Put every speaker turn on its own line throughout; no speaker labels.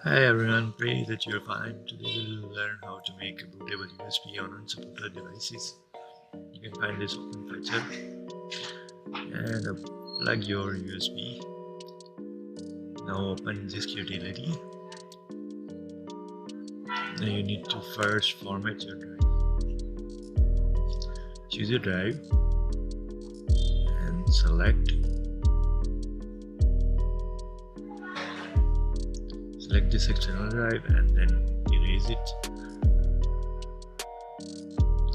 Hi everyone, pray that you're fine. Today we'll learn how to make a bootable USB on unsupported devices. You can find this open fetcher and plug your USB. Now open this utility. Now you need to first format your drive. Choose your drive and select this external drive and then erase it.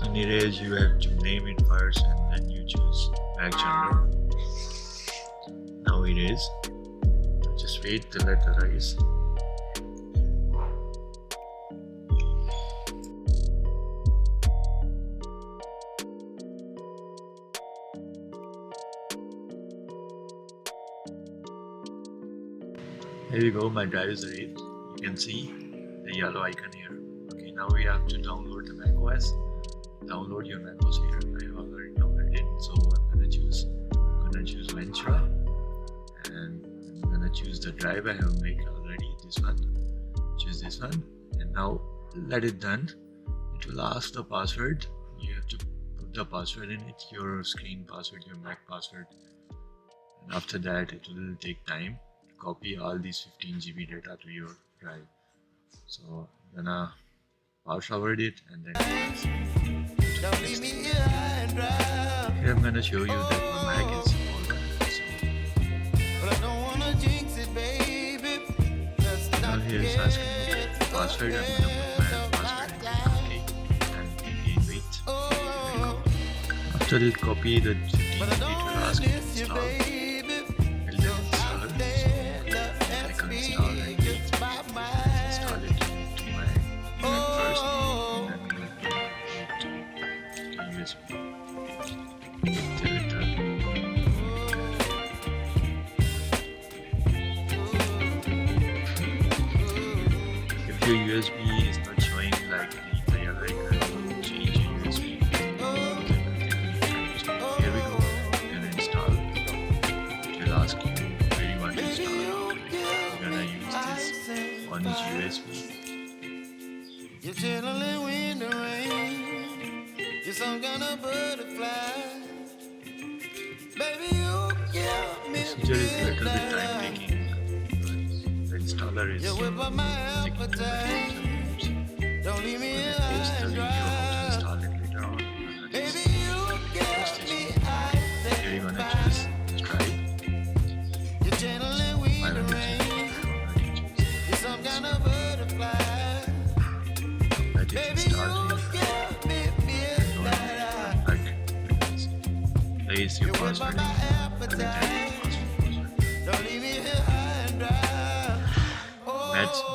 In erase you have to name it first and then you choose Mac genre. Now erase. Just wait till it arise. Here we go, my drive is ready. You can see the yellow icon here. Okay, now we have to download the macOS. Download your macOS here. I have already downloaded it, so I'm gonna choose Ventura, and I'm gonna choose the drive I have made already. This one. Choose this one, and now let it done. It will ask the password. You have to put the password in it, your screen password, your Mac password, and after that it will take time. Copy all these 15 GB data to your drive. So I'm gonna power forward it and then here I'm gonna show you that my Mac is all done. So now here is asking me password. I'm gonna put my password in okay and again wait. After it copy the 15 GB, it will ask me to install. If your USB is not showing like the yellow icon, change your USB. Here we go. You're gonna install. It will ask you where you want to install. You're gonna use this on each USB.
You're chilling when the rain. You're some kind of butterfly. Baby, you give me
procedure is a little bit time taking. The installer is taking time.
Don't leave me
post the video how to install it later on.
Baby, you give me
Here you're gonna choose drive.
You're chilling when the rain. You're some kind of butterfly.
Let it install here. Place your password and then type your password.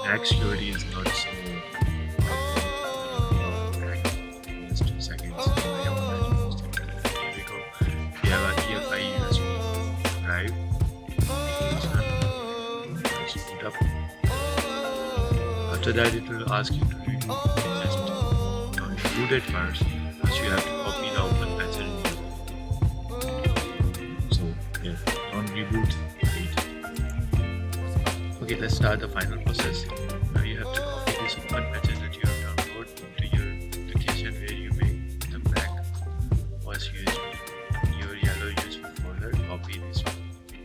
Mac security is not so just 2 seconds. Here we go. We have a EFI USB drive. Let's boot up. After that it will ask you to reboot. Just boot it first. First you have to copy the open fetcher in here. On reboot, wait. Okay, let's start the final process. Now you have to copy this open patches that you have downloaded into your location where you make the macOS USB, your yellow USB folder. Copy this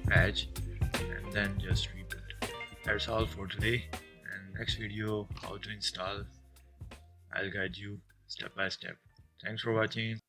patch and then just reboot. That's all for today. And next video, how to install. I'll guide you step by step. Thanks for watching.